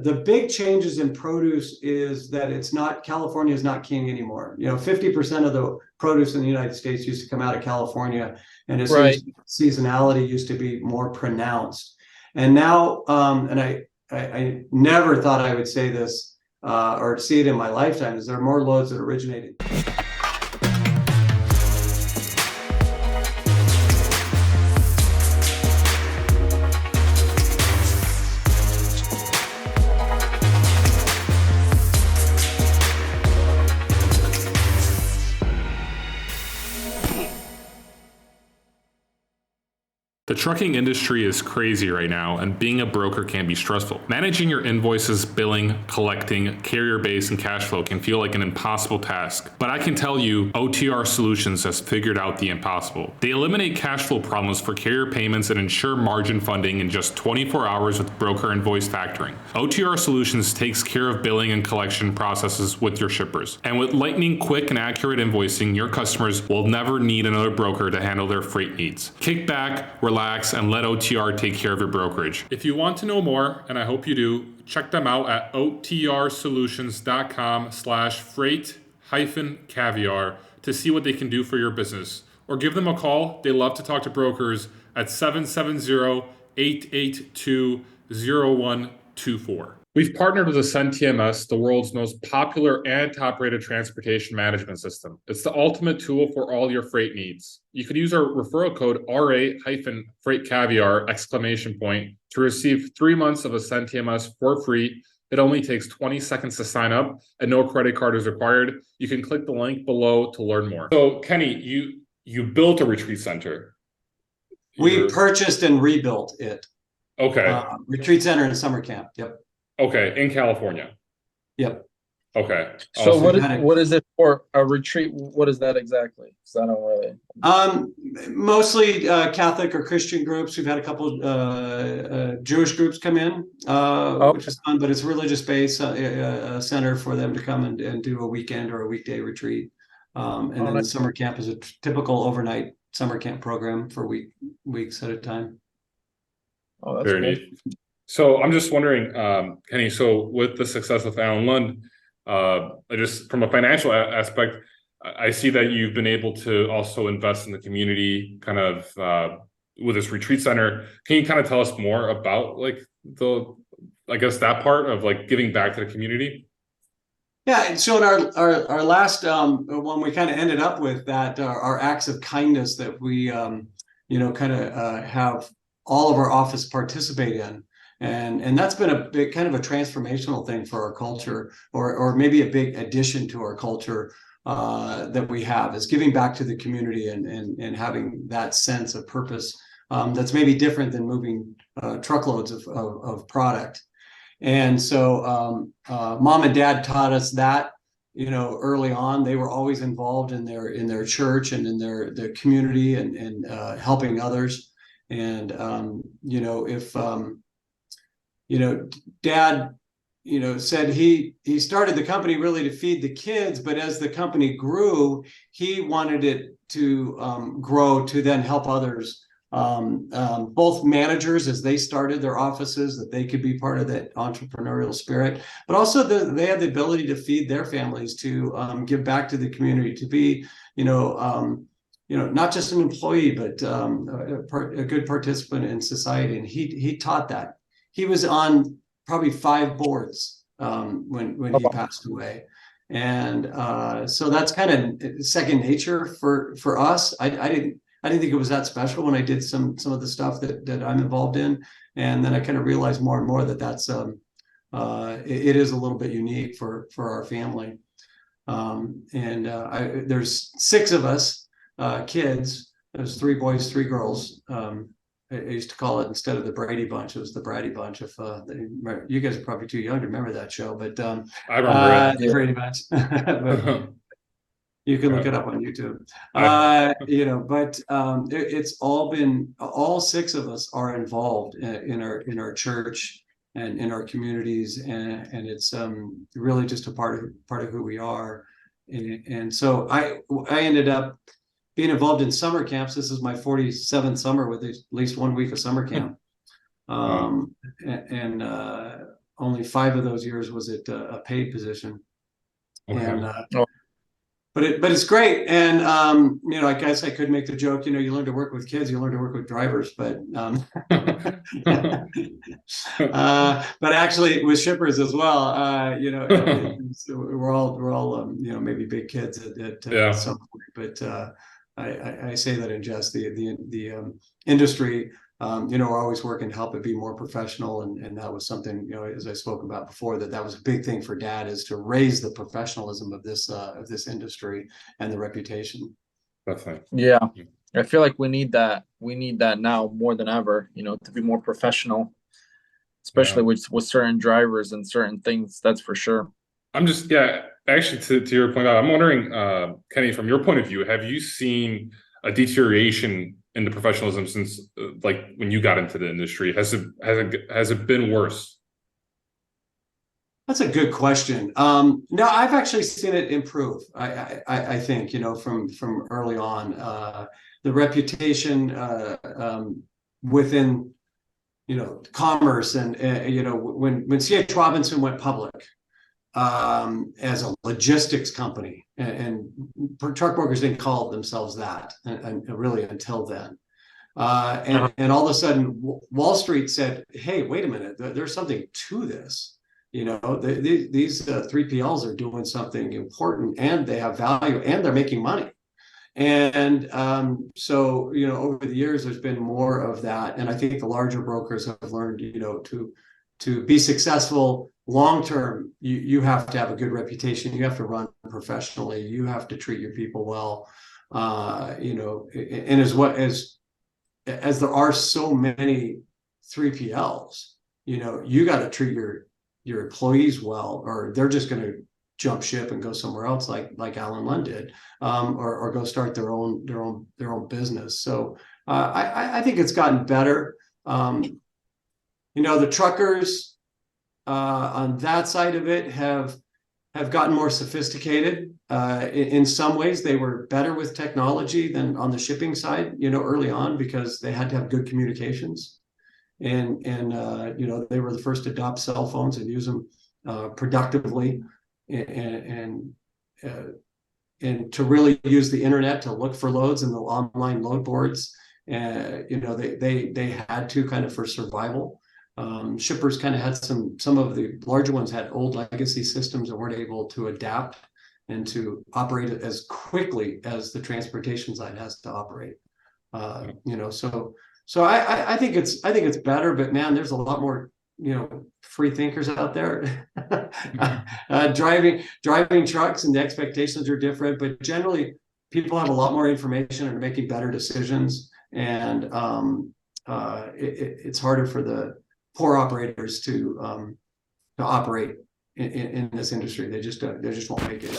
the big changes in produce is that it's not, California is not king anymore. 50% of the produce in the United States used to come out of California, and its Right. seasonality used to be more pronounced. And now, and I never thought I would say this or see it in my lifetime, is there are more loads that originated. The trucking industry is crazy right now, and being a broker can be stressful. Managing your invoices, billing, collecting, carrier base, and cash flow can feel like an impossible task. But I can tell you, OTR Solutions has figured out the impossible. They eliminate cash flow problems for carrier payments and ensure margin funding in just 24 hours with broker invoice factoring. OTR Solutions takes care of billing and collection processes with your shippers. And with lightning quick and accurate invoicing, your customers will never need another broker to handle their freight needs. Kick back, relax, and let OTR take care of your brokerage. If you want to know more, and I hope you do, check them out at otrsolutions.com/freight-caviar to see what they can do for your business. Or give them a call. They love to talk to brokers at 770-882-0124. We've partnered with Ascend TMS, the world's most popular and top-rated transportation management system. It's the ultimate tool for all your freight needs. You can use our referral code RA-FreightCaviar to receive 3 months of Ascend TMS for free. It only takes 20 seconds to sign up, and no credit card is required. You can click the link below to learn more. So, Kenny, you built a retreat center. We purchased and rebuilt it. Okay. Retreat center and summer camp. Yep. Okay, in California. Yep. Okay. So awesome. What is it for a retreat? What is that exactly? Because I don't really. Mostly Catholic or Christian groups. We've had a couple Jewish groups come in, which is fun. But it's a religious base center for them to come and do a weekend or a weekday retreat. And then the summer camp is a typical overnight summer camp program for weeks at a time. Oh, that's very neat. So I'm just wondering, Kenny, so with the success of Alan Lund, just from a financial aspect, I see that you've been able to also invest in the community kind of with this retreat center. Can you kind of tell us more about like that part of like giving back to the community? Yeah, so in our last one, we kind of ended up with that, our acts of kindness that we, have all of our office participate in. And that's been a big kind of a transformational thing for our culture, or maybe a big addition to our culture that we have, is giving back to the community and having that sense of purpose that's maybe different than moving truckloads of product. And so mom and dad taught us that, early on. They were always involved in their church and in their community and helping others. And if dad, said he started the company really to feed the kids, but as the company grew, he wanted it to grow to then help others, both managers as they started their offices, that they could be part of that entrepreneurial spirit, but also they had the ability to feed their families, to give back to the community, to be, not just an employee, but a good participant in society. And he taught that. He was on probably 5 boards when he passed away. And so that's kind of second nature for us. I didn't think it was that special when I did some of the stuff that I'm involved in. And then I kind of realized more and more that that's it is a little bit unique for our family. There's 6 of us kids. There's 3 boys, 3 girls. I used to call it, instead of the Brady Bunch, it was the Brady Bunch. If you guys are probably too young to remember that show, but I remember the Brady Bunch. You can look it up on YouTube. It's all been, all 6 of us are involved in our church and in our communities, and it's really just a part of who we are. And so I ended up being involved in summer camps. This is my 47th summer with at least 1 week of summer camp. only 5 of those years was it a paid position. Okay. And but it's great. And I guess I could make the joke, you learn to work with kids, you learn to work with drivers, but but actually with shippers as well, we're all maybe big kids at some point, but I say that in jest. The industry, we're always working to help it be more professional, and that was something, as I spoke about before, that was a big thing for Dad, is to raise the professionalism of this industry and the reputation. Definitely. Yeah, I feel like we need that. We need that now more than ever. To be more professional, especially with certain drivers and certain things. That's for sure. I'm just actually to your point, I'm wondering, Kenny, from your point of view, have you seen a deterioration in the professionalism since like when you got into the industry? Has it been worse? That's a good question. No, I've actually seen it improve. I think, from early on, the reputation within, commerce, and when C.H. Robinson went public as a logistics company, and truck brokers didn't call themselves that, and really until then. And all of a sudden, Wall Street said, "Hey, wait a minute, there's something to this. These 3PLs are doing something important, and they have value, and they're making money." And so, over the years, there's been more of that. And I think the larger brokers have learned, to be successful long term, you have to have a good reputation. You have to run professionally. You have to treat your people well. And as there are so many 3PLs, you got to treat your employees well, or they're just going to jump ship and go somewhere else, like Alan Lund did, or go start their own business. So I think it's gotten better. The truckers on that side of it have gotten more sophisticated. In some ways, they were better with technology than on the shipping side, early on, because they had to have good communications. And they were the first to adopt cell phones and use them productively, and to really use the internet to look for loads and the online load boards. They had to, kind of, for survival. Shippers kind of had some of the larger ones had old legacy systems and weren't able to adapt and to operate it as quickly as the transportation side has to operate. So I think it's better, but man, there's a lot more free thinkers out there. Driving trucks, and the expectations are different, but generally people have a lot more information and are making better decisions, and it's harder for the poor operators to operate in this industry. They just won't make it.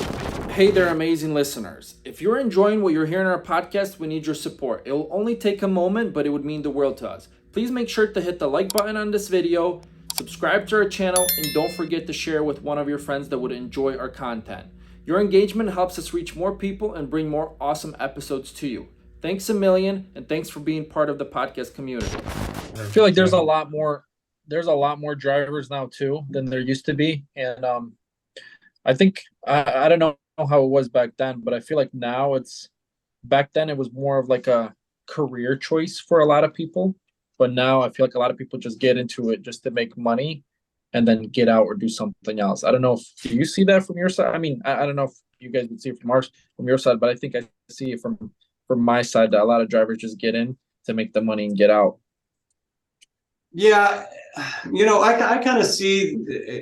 Hey there, amazing listeners. If you're enjoying what you're hearing on our podcast, we need your support. It will only take a moment, but it would mean the world to us. Please make sure to hit the like button on this video, subscribe to our channel, and don't forget to share with one of your friends that would enjoy our content. Your engagement helps us reach more people and bring more awesome episodes to you. Thanks a million, and thanks for being part of the podcast community. I feel like there's a lot more drivers now too than there used to be, and I think I don't know how it was back then, but I feel like now back then it was more of like a career choice for a lot of people, but now I feel like a lot of people just get into it just to make money and then get out or do something else. I don't know do you see that from your side? I mean, I don't know if you guys would see it from your side, but I think I see it from my side, that a lot of drivers just get in to make the money and get out. Yeah, I kind of see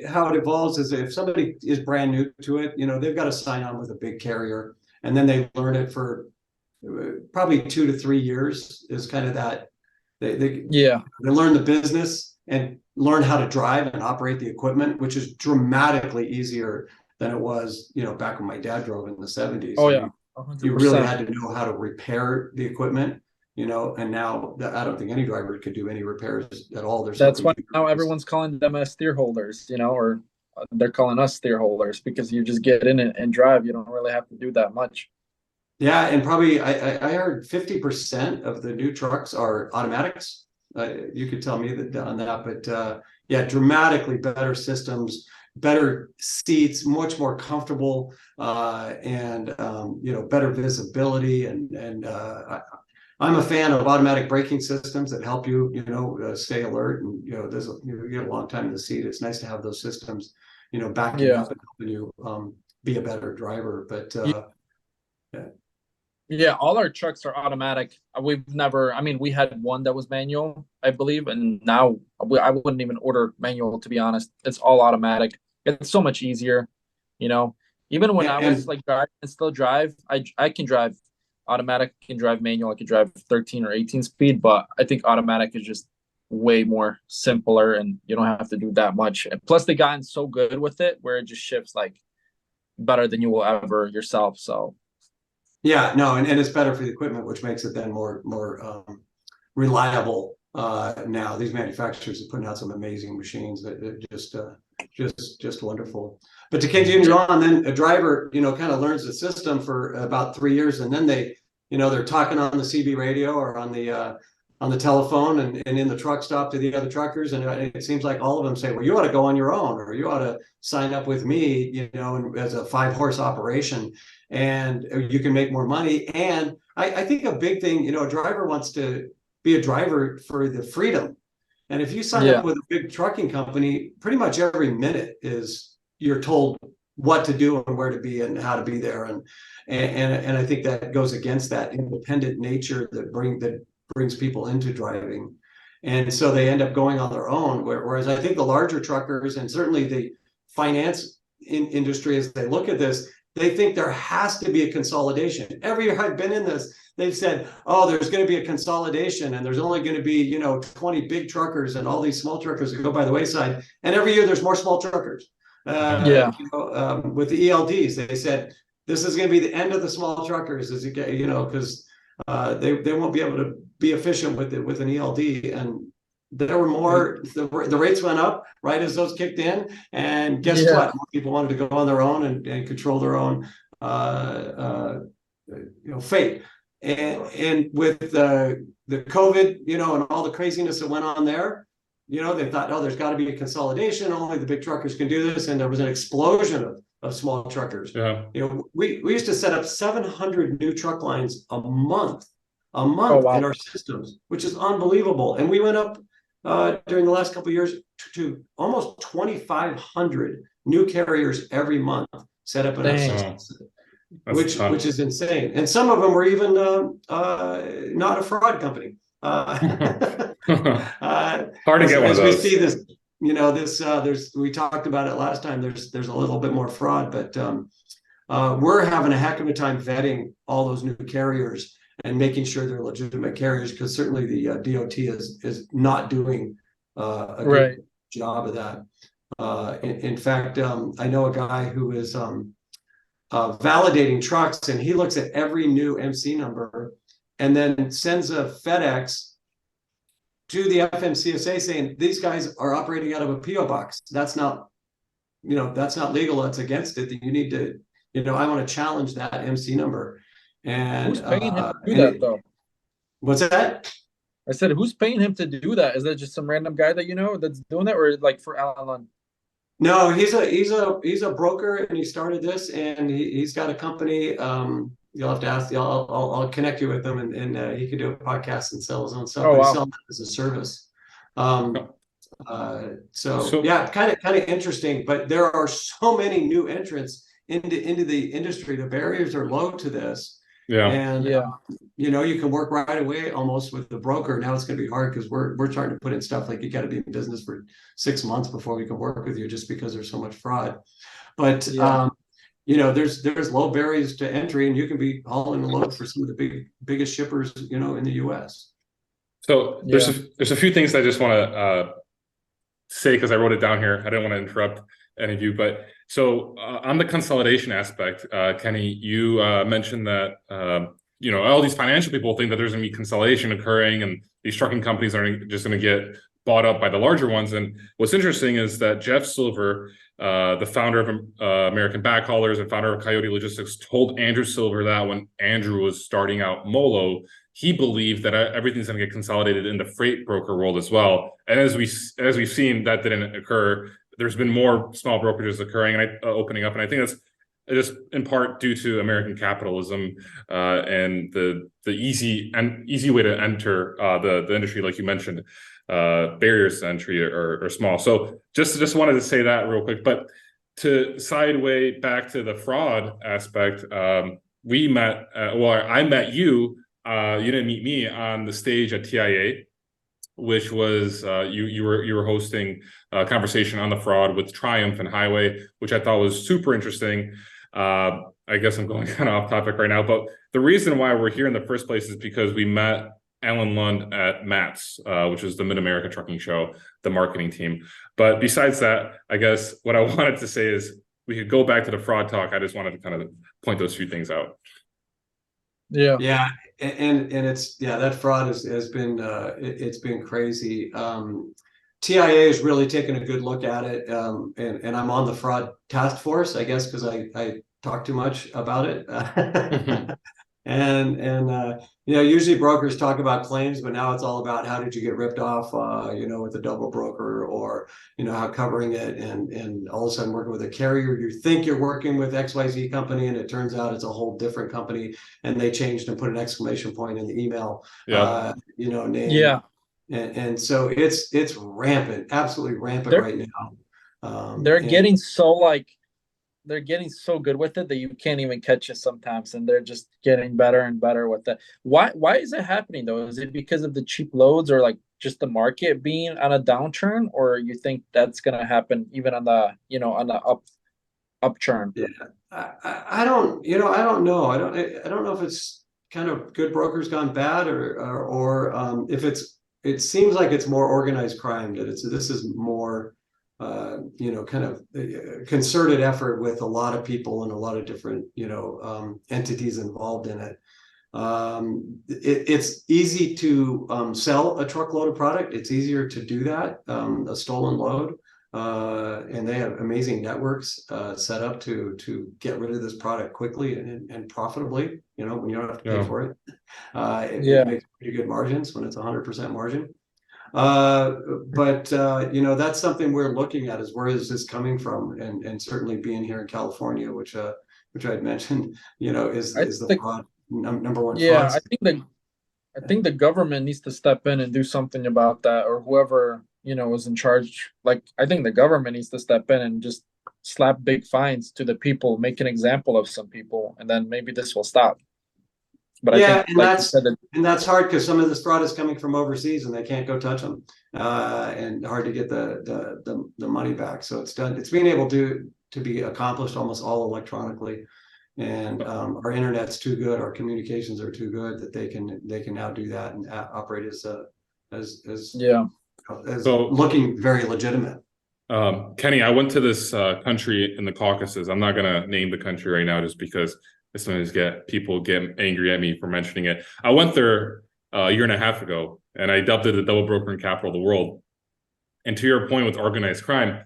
how it evolves is if somebody is brand new to it, they've got to sign on with a big carrier, and then they learn it for probably 2 to 3 years is kind of that. They learn the business and learn how to drive and operate the equipment, which is dramatically easier than it was, back when my dad drove in the 70s. Oh yeah, 100%. You really had to know how to repair the equipment. And now I don't think any driver could do any repairs at all. That's why now everyone's calling them as steer holders, or they're calling us steer holders, because you just get in and drive. You don't really have to do that much. Yeah, and probably I heard 50% of the new trucks are automatics. You could tell me that on that, but Yeah, dramatically better systems, better seats, much more comfortable, and better visibility. I'm a fan of automatic braking systems that help you, stay alert. And you get a long time in the seat. It's nice to have those systems, backing Yeah. up and helping you be a better driver. But yeah. Yeah, all our trucks are automatic. We've never, I mean, we had one that was manual, I believe, and now I wouldn't even order manual, to be honest. It's all automatic. It's so much easier, you know. Even when Yeah, I was and like driving and still drive, I can drive automatic, can drive manual, I can drive 13 or 18 speed, but I think automatic is just way more simpler and you don't have to do that much. And plus, they gotten so good with it where it just shifts like better than you will ever yourself. So yeah, no, and it's better for the equipment, which makes it then more reliable. Now these manufacturers are putting out some amazing machines that just wonderful. But to continue on, then a driver, kind of learns the system for about 3 years, and then they're talking on the CB radio or on the telephone and in the truck stop to the other truckers, and it seems like all of them say, well, you ought to go on your own, or you ought to sign up with me, as a 5-horse operation, and you can make more money. And I think a big thing, a driver wants to be a driver for the freedom. And if you sign up with a big trucking company, pretty much every minute you're told what to do and where to be and how to be there. And I think that goes against that independent nature that brings people into driving. And so they end up going on their own. Whereas I think the larger truckers, and certainly the finance industry, as they look at this, they think there has to be a consolidation. Every year I've been in this, they've said, oh, there's going to be a consolidation, and there's only going to be, 20 big truckers and all these small truckers that go by the wayside. And every year there's more small truckers. With the ELDs, they said, this is going to be the end of the small truckers, as because they won't be able to be efficient with an ELD. And there were more, the rates went up right as those kicked in. And guess what? More people wanted to go on their own and control their own fate. And with the COVID, and all the craziness that went on there, they thought, oh, there's got to be a consolidation. Only the big truckers can do this. And there was an explosion of small truckers. Yeah. We used to set up 700 new truck lines a month in our systems, which is unbelievable. And we went up during the last couple of years to almost 2,500 new carriers every month set up in our systems, which is insane. And some of them were even not a fraud company. Hard to get one of those. We see this, we talked about it last time. There's a little bit more fraud, but we're having a heck of a time vetting all those new carriers and making sure they're legitimate carriers, because certainly the DOT is not doing a good job of that. In fact, I know a guy who is validating trucks, and he looks at every new MC number and then sends a FedEx to the FMCSA saying, these guys are operating out of a PO box. That's not legal. That's against it. That you need to, I want to challenge that MC number. And who's paying him to do that, though? What's that? I said, who's paying him to do that? Is that just some random guy that that's doing that, or like for Alan Lund? No, he's a broker, and he started this, and he's got a company. You'll have to ask. I'll connect you with him, and he can do a podcast and sell his own stuff. He sells it as a service. So yeah, kind of interesting. But there are so many new entrants into the industry. The barriers are low to this. Yeah. And you can work right away almost with the broker. Now it's going to be hard because we're trying to put in stuff like you got to be in business for 6 months before we can work with you, just because there's so much fraud. But there's low barriers to entry, and you can be hauling a load for some of the biggest shippers, in the US. So there's a few things I just want to say, because I wrote it down here. I didn't want to interrupt any of you, but so on the consolidation aspect, Kenny, you mentioned that all these financial people think that there's going to be consolidation occurring, and these trucking companies are just going to get bought up by the larger ones. And what's interesting is that Jeff Silver, the founder of American Backhaulers and founder of Coyote Logistics, told Andrew Silver that when Andrew was starting out Molo he believed that everything's going to get consolidated in the freight broker world as well. And as we've seen, that didn't occur. There's been more small brokerages occurring and opening up, and I think that's just in part due to American capitalism and the easy way to enter the industry, like you mentioned. Barriers to entry are small. So just wanted to say that real quick. But to sideway back to the fraud aspect, we met. I met you. You didn't meet me on the stage at TIA, which was you were hosting a conversation on the fraud with Triumph and Highway, which I thought was super interesting. I guess I'm going kind of off topic right now, but the reason why we're here in the first place is because we met Alan Lund at MATS, which is the Mid-America Trucking Show, the marketing team. But besides that, I guess what I wanted to say is we could go back to the fraud talk. I just wanted to kind of point those few things out. Yeah. And it's, that fraud has been, it's been crazy. TIA has really taken a good look at it. And I'm on the fraud task force, I guess, because I talk too much about it. And usually brokers talk about claims, but now it's all about how did you get ripped off, with a double broker, or, how covering it, and all of a sudden working with a carrier. You think you're working with XYZ company, and it turns out it's a whole different company, and they changed and put an exclamation point in the email, name. Yeah. And so it's rampant, absolutely rampant right now. They're getting so good with it that you can't even catch it sometimes, and they're just getting better and better with it. Why is it happening though? Is it because of the cheap loads, or like just the market being on a downturn, or you think that's going to happen even on the upturn? Yeah, I don't know. I don't know if it's kind of good brokers gone bad, or if it seems like it's more organized crime, that this is more kind of a concerted effort with a lot of people and a lot of different, entities involved in it. It's easy to sell a truckload of product. It's easier to do that, a stolen load. And they have amazing networks set up to get rid of this product quickly and profitably, when you don't have to pay for it. It makes pretty good margins when it's 100% margin. But that's something we're looking at, is where is this coming from, and certainly being here in California, which I'd mentioned, is the fraud, number one. Yeah, I think the government needs to step in and do something about that, or whoever is in charge. Like, I think the government needs to step in and just slap big fines to the people, make an example of some people, and then maybe this will stop. But I think, that's hard, because some of this fraud is coming from overseas and they can't go touch them, and hard to get the money back. So it's being able to be accomplished almost all electronically, and our internet's too good, our communications are too good, that they can now do that and operate as looking very legitimate. Kenny, I went to this country in the Caucasus. I'm not gonna name the country right now, just because sometimes people get angry at me for mentioning it. I went there a year and a half ago, and I dubbed it the double brokering capital of the world. And to your point with organized crime,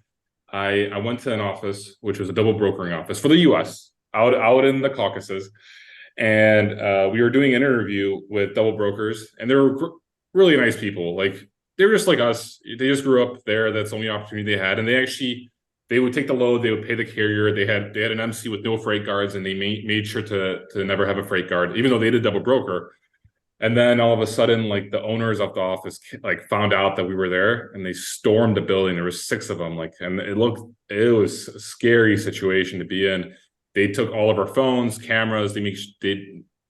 I went to an office, which was a double brokering office for the U.S. out in the Caucasus, and we were doing an interview with double brokers, and they were really nice people. Like, they were just like us. They just grew up there. That's the only opportunity they had, and they would take the load, they would pay the carrier. They had an MC with no freight guards, and they made sure to never have a freight guard, even though they did double broker. And then all of a sudden, like, the owners of the office found out that we were there, and they stormed the building. There was 6 of them, and it was a scary situation to be in. They took all of our phones, cameras. They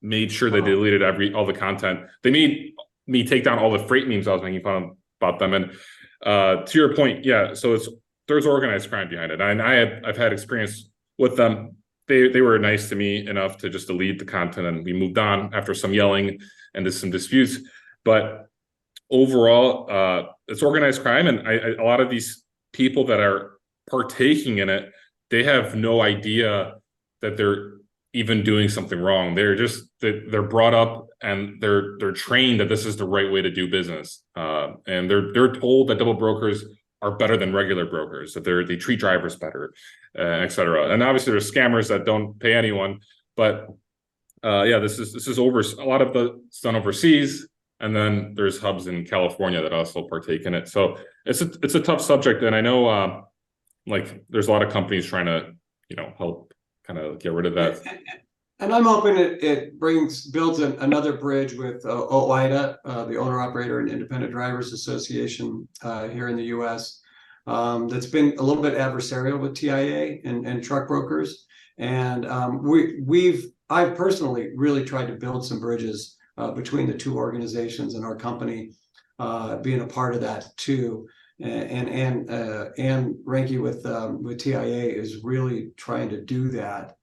made sure they deleted all the content. They made me take down all the freight memes I was making fun about them. And to your point, so there's organized crime behind it. And I've had experience with them. They were nice to me enough to just delete the content, and we moved on after some yelling and there's some disputes. But overall, it's organized crime, and a lot of these people that are partaking in it, they have no idea that they're even doing something wrong. They're brought up, and they're trained that this is the right way to do business, and they're told that double brokers are better than regular brokers, that they treat drivers better, et cetera. And obviously there's scammers that don't pay anyone, but This is over a lot of it's done overseas, and then there's hubs in California that also partake in it. So it's a tough subject, and I know like there's a lot of companies trying to help kind of get rid of that. And I'm hoping it builds another bridge with OIDA, the Owner Operator and Independent Drivers Association here in the U.S. That's been a little bit adversarial with TIA and truck brokers, and I've personally really tried to build some bridges between the two organizations, and our company being a part of that too. And Ranky with TIA is really trying to do that.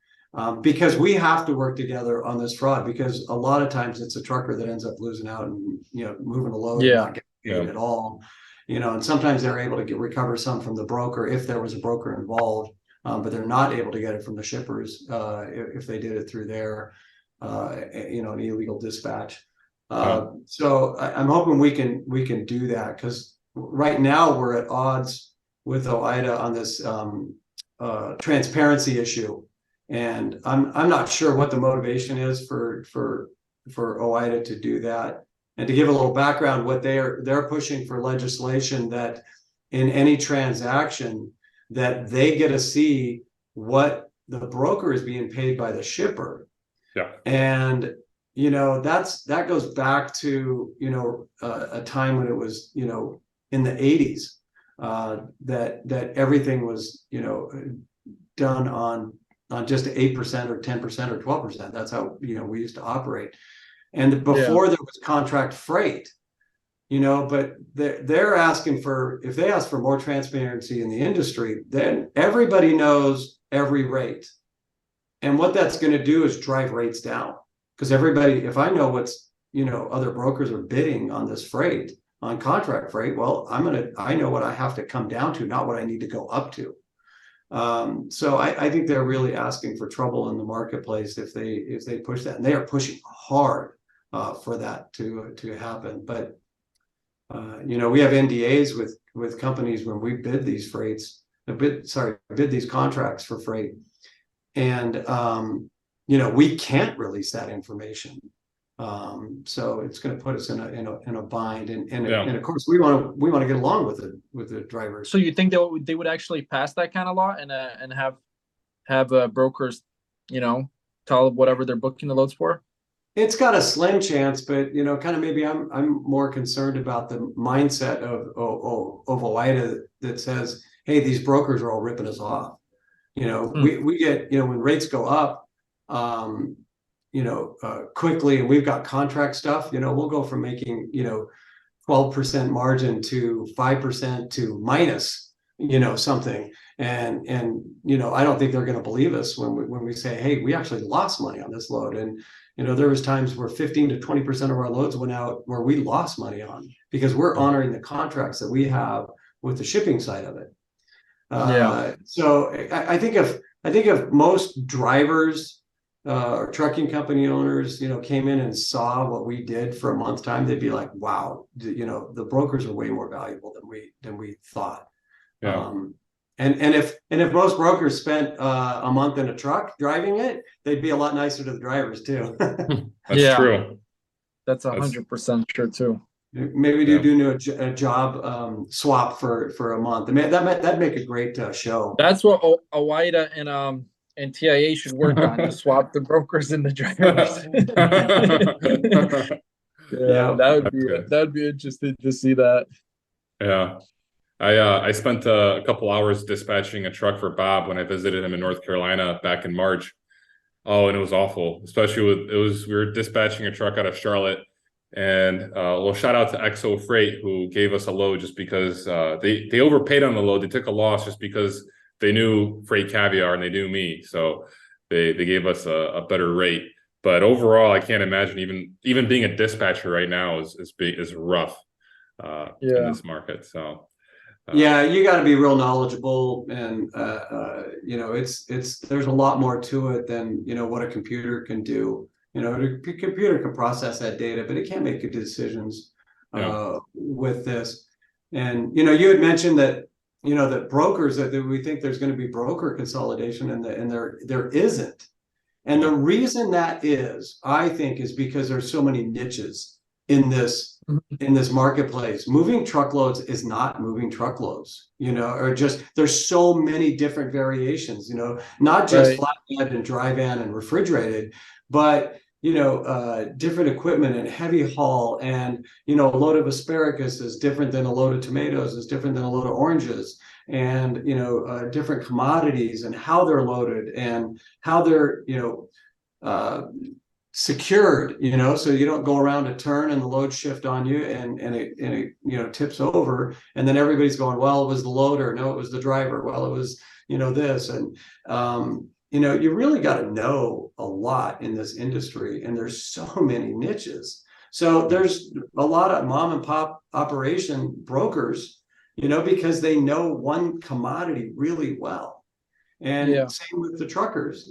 Because we have to work together on this fraud, because a lot of times it's a trucker that ends up losing out and moving a load and not getting paid at all. And sometimes they're able to recover some from the broker if there was a broker involved, but they're not able to get it from the shippers if they did it through their an illegal dispatch. So I'm hoping we can do that, because right now we're at odds with OIDA on this transparency issue. And I'm not sure what the motivation is for OIDA to do that. And to give a little background, what they're pushing for legislation that in any transaction that they get to see what the broker is being paid by the shipper. Yeah. And that goes back to a time when it was in the 80s that everything was done on just 8% or 10% or 12%. That's how we used to operate. And before there was contract freight, but they're asking if they ask for more transparency in the industry, then everybody knows every rate. And what that's going to do is drive rates down, because if I know what's other brokers are bidding on this freight, on contract freight, well, I know what I have to come down to, not what I need to go up to. So I think they're really asking for trouble in the marketplace if they push that, and they are pushing hard for that to happen. But we have NDAs with companies when we bid these bid these contracts for freight, and we can't release that information. So it's going to put us in a bind, and of course we want to get along with the drivers. So you think they would actually pass that kind of law and have brokers, tell whatever they're booking the loads for? It's got a slim chance, but kind of maybe I'm more concerned about the mindset of OIDA that says, hey, these brokers are all ripping us off. We get when rates go up, quickly, and we've got contract stuff, we'll go from making 12% margin to 5% to minus something, and I don't think they're going to believe us when we say, hey, we actually lost money on this load. And there was times where 15 to 20% of our loads went out where we lost money on, because we're honoring the contracts that we have with the shipping side of it. So I think if most drivers or trucking company owners, came in and saw what we did for a month's time, they'd be like, wow, the brokers are way more valuable than we thought. Yeah. And if most brokers spent a month in a truck driving it, they'd be a lot nicer to the drivers too. That's true. That's 100% true too. Maybe do a job swap for a month. I mean, that'd make a great show. That's what OIDA and TIA should work on, to swap the brokers and the drivers. That would be interesting to see that. Yeah. I spent a couple hours dispatching a truck for Bob when I visited him in North Carolina back in March. Oh, and it was awful, especially we were dispatching a truck out of Charlotte, and shout out to XO Freight, who gave us a load just because they overpaid on the load. They took a loss just because they knew Freight Caviar and they knew me, so they gave us a better rate. But overall, I can't imagine even being a dispatcher right now is rough in this market. So you got to be real knowledgeable, and there's a lot more to it than what a computer can do. The computer can process that data, but it can't make good decisions with this. And you had mentioned that that brokers, that we think there's going to be broker consolidation, and there isn't. And the reason that is, I think, is because there's so many niches in this marketplace. Moving truckloads is not moving truckloads, or just there's so many different variations, not just flatbed and dry van and refrigerated, but different equipment and heavy haul, and a load of asparagus is different than a load of tomatoes, is different than a load of oranges, and different commodities and how they're loaded and how they're secured, so you don't go around a turn and the load shift on you and it tips over, and then everybody's going, well, it was the loader, no, it was the driver, well, it was this, and you really got to know a lot in this industry, and there's so many niches. So there's a lot of mom and pop operation brokers, because they know one commodity really well. And same with the truckers,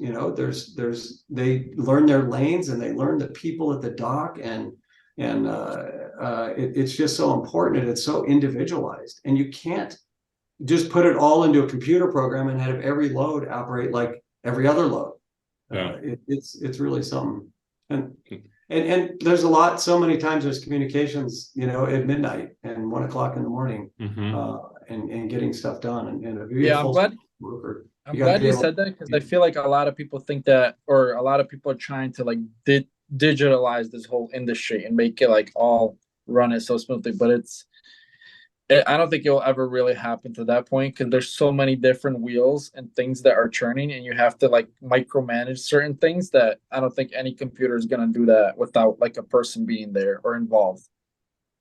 they learn their lanes and they learn the people at the dock, and it's just so important, and it's so individualized, and you can't just put it all into a computer program and have every load operate like every other load. It's really something. And there's so many times there's communications, at midnight and 1 o'clock in the morning, and getting stuff done. And I'm glad you said that, because I feel like a lot of people think that, or a lot of people are trying to like digitalize this whole industry and make it like all run it so smoothly, but I don't think it will ever really happen to that point, because there's so many different wheels and things that are turning, and you have to like micromanage certain things that I don't think any computer is going to do that without like a person being there or involved.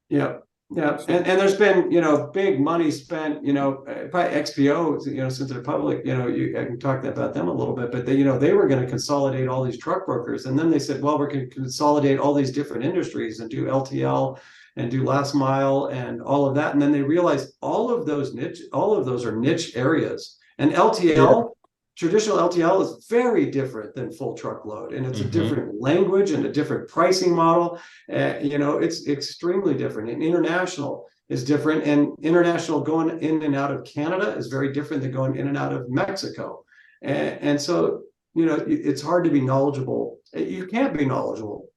Yeah. And there's been, big money spent, by XPO, since they're public, I can talk about them a little bit, but they were going to consolidate all these truck brokers. And then they said, well, we're going to consolidate all these different industries and do LTL and do last mile and all of that. And then they realized all of those are niche areas. And LTL, traditional LTL, is very different than full truckload. And it's a different language and a different pricing model. It's extremely different. And international is different. And international going in and out of Canada is very different than going in and out of Mexico. And so, it's hard to be knowledgeable. You can't be knowledgeable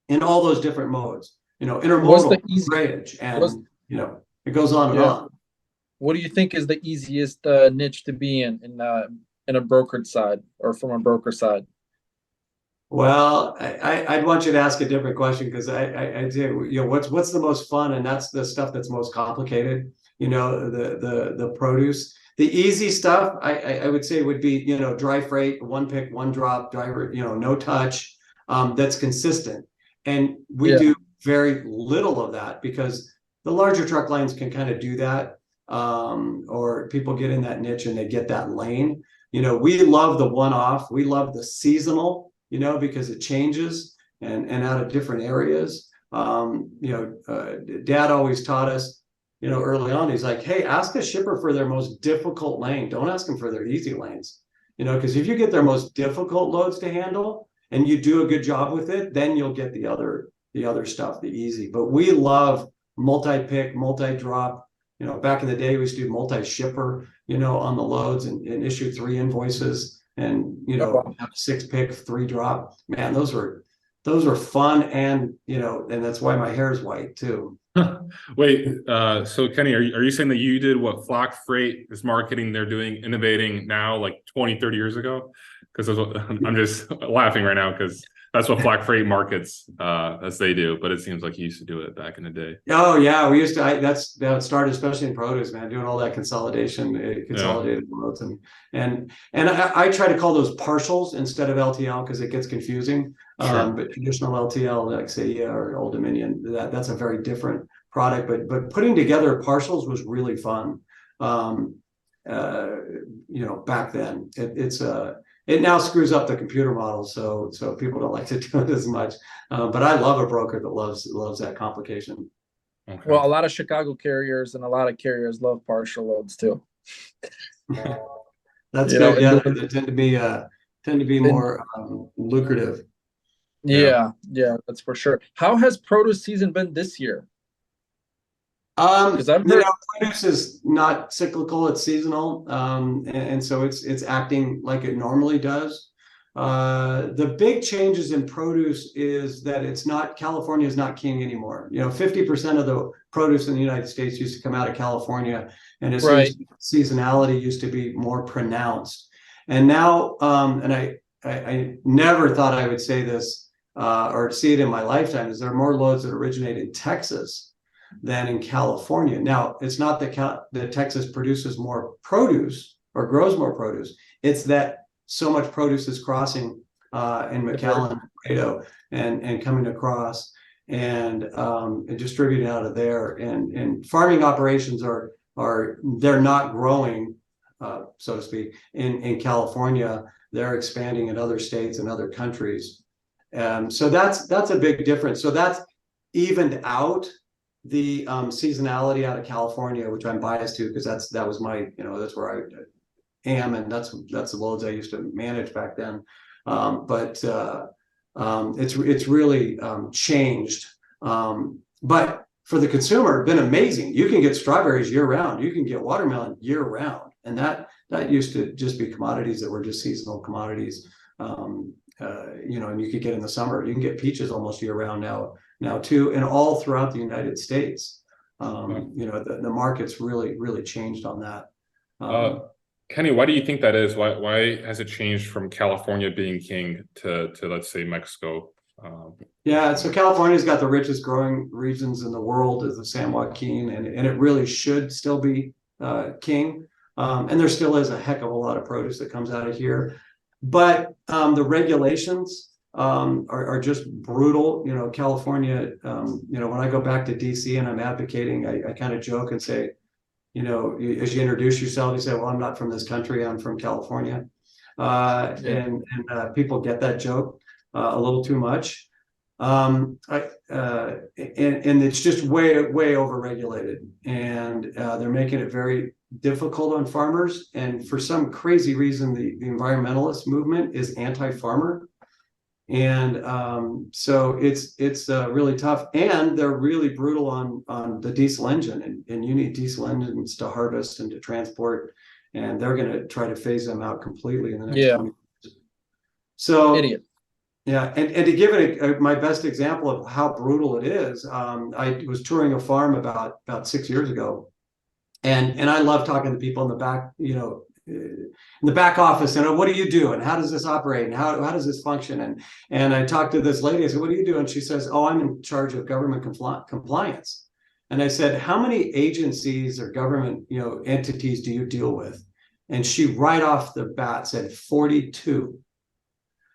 in all those different modes. Intermodal, brokerage, and it goes on and on. What do you think is the easiest niche to be in a brokerage side, or from a broker side? Well, I'd want you to ask a different question, because I do. What's the most fun, and that's the stuff that's most complicated. The produce. The easy stuff, I would say, would be dry freight, one pick, one drop, driver, no touch, that's consistent, and we do very little of that, because the larger truck lines can kind of do that, or people get in that niche and they get that lane. We love the one-off. We love the seasonal, because it changes and out of different areas. Dad always taught us, early on, he's like, hey, ask a shipper for their most difficult lane. Don't ask them for their easy lanes, because if you get their most difficult loads to handle and you do a good job with it, then you'll get the other stuff, the easy. But we love multi-pick, multi-drop. Back in the day, we used to do multi-shipper, on the loads, and issue 3 invoices, and have 6 pick, 3 drop. Man, those were fun, and and that's why my hair is white too. Wait, so Kenny, are you saying that you did what Flock Freight is marketing, they're doing, innovating now, like 20, 30 years ago? Because I'm just laughing right now, because that's what Flock Freight markets as they do, but it seems like you used to do it back in the day. Oh yeah, we used to. That started especially in produce, man, doing all that consolidation, consolidated loads, and I try to call those partials instead of LTL, because it gets confusing. But traditional LTL, like say or Old Dominion, that's a very different product. But putting together partials was really fun. Back then, it now screws up the computer model, so people don't like to do it as much. But I love a broker that loves that complication. Okay. Well, a lot of Chicago carriers and a lot of carriers love partial loads too. That's good. Yeah, they tend to be more lucrative. Yeah, that's for sure. How has produce season been this year? Because produce is not cyclical; it's seasonal, and so it's acting like it normally does. The big changes in produce is that California is not king anymore. 50% of the produce in the United States used to come out of California, and it Right. seems seasonality used to be more pronounced. And now, and I never thought I would say this or see it in my lifetime, is there are more loads that originate in Texas than in California. Now, it's not that Texas produces more produce or grows more produce. It's that so much produce is crossing in McAllen, Laredo, and coming across and distributed out of there. And farming operations they're not growing, so to speak, in California. They're expanding in other states and other countries. So that's a big difference. So that's evened out the seasonality out of California, which I'm biased to because that was my, that's where I am, and that's the loads I used to manage back then. But it's really changed. But for the consumer, been amazing. You can get strawberries year round. You can get watermelon year round, and that used to just be commodities that were just seasonal commodities. And you could get in the summer. You can get peaches almost year round now too, and all throughout the United States. The market's really changed on that. Kenny, why do you think that is? Why has it changed from California being king to let's say Mexico? Yeah, so California's got the richest growing regions in the world, is the San Joaquin, and it really should still be king. And there still is a heck of a lot of produce that comes out of here. But the regulations are just brutal. California, when I go back to DC and I'm advocating, I kind of joke and say, as you introduce yourself, you say, well, I'm not from this country, I'm from California. And people get that joke a little too much. And it's just way overregulated, and they're making it very difficult on farmers. And for some crazy reason, the environmentalist movement is anti-farmer. And so it's really tough, and they're really brutal on the diesel engine, and you need diesel engines to harvest and to transport, and they're going to try to phase them out completely in the next 20 years. So Idiot. Yeah, and to give it my best example of how brutal it is, I was touring a farm about 6 years ago, and I love talking to people in the back, in the back office, and what do you do, and how does this operate, and how does this function, and I talked to this lady. I said, what do you do? And she says, oh, I'm in charge of government compliance. And I said, how many agencies or government entities do you deal with? And she right off the bat said 42.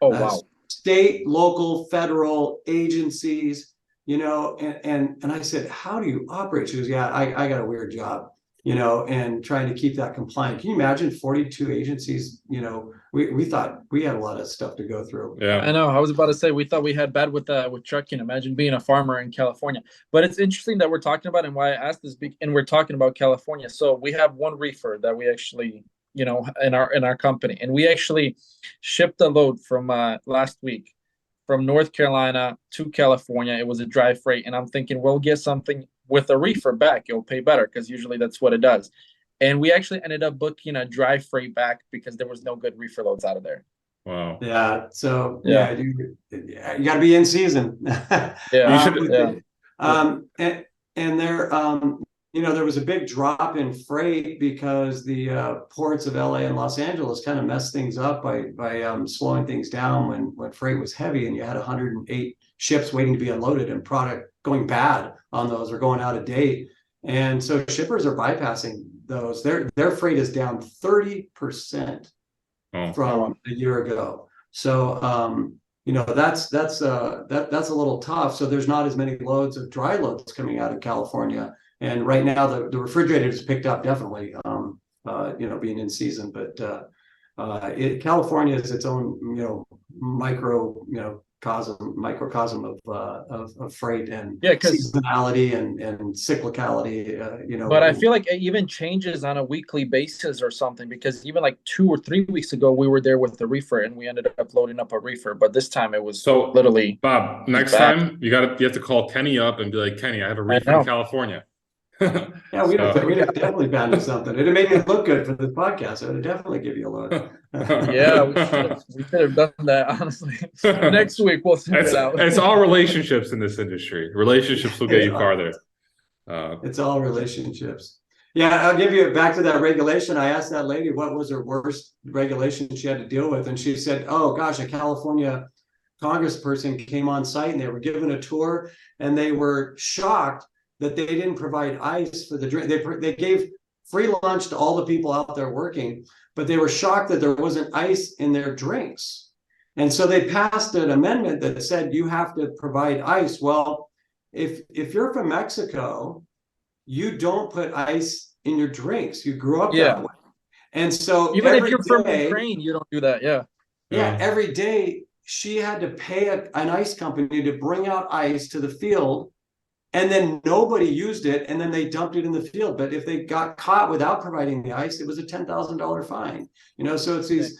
Oh, wow. State, local, federal agencies, and I said, how do you operate? She goes, yeah, I got a weird job, and trying to keep that compliant. Can you imagine 42 agencies? We thought we had a lot of stuff to go through. Yeah, I know. I was about to say, we thought we had bad with trucking. Imagine being a farmer in California. But it's interesting that we're talking about, and why I asked this, and we're talking about California. So we have one reefer that we actually, in our company, and we actually shipped a load from last week from North Carolina to California. It was a dry freight, and I'm thinking we'll get something with a reefer back. It'll pay better because usually that's what it does. And we actually ended up booking a dry freight back because there was no good reefer loads out of there. wow. Yeah. So you got to be in season. Yeah. And there, there was a big drop in freight because the ports of LA and Los Angeles kind of messed things up by slowing things down when freight was heavy, and you had 108 ships waiting to be unloaded and product going bad on those or going out of date. And so shippers are bypassing those. Their freight is down 30% from a year ago. So that's a little tough. So there's not as many loads of dry loads coming out of California. And right now the refrigerated is picked up definitely, being in season. But California is its own microcosm of freight and seasonality and cyclicality. But I feel like it even changes on a weekly basis or something, because even like 2 or 3 weeks ago we were there with the reefer and we ended up loading up a reefer, but this time it was literally Bob, next time you have to call Kenny up and be like, Kenny, I have a reefer in California. Yeah, we'd have definitely found you something. It'd have made me look good for the podcast. It would have definitely give you a load. Yeah, we should have done that, honestly. Next week we'll send it out. It's all relationships in this industry. Relationships will get you farther. It's all relationships. Yeah, I'll give you back to that regulation. I asked that lady what was her worst regulation she had to deal with, and she said, "Oh gosh, a California congressperson came on site and they were given a tour, and they were shocked that they didn't provide ice for the drink. They gave free lunch to all the people out there working, but they were shocked that there wasn't ice in their drinks. And so they passed an amendment that said you have to provide ice. Well, if you're from Mexico, you don't put ice in your drinks. You grew up that way. And so even if you're from Ukraine, you don't do that. Yeah, every day she had to pay an ice company to bring out ice to the field, and then nobody used it, and then they dumped it in the field. But if they got caught without providing the ice, it was a $10,000 fine. So it's these,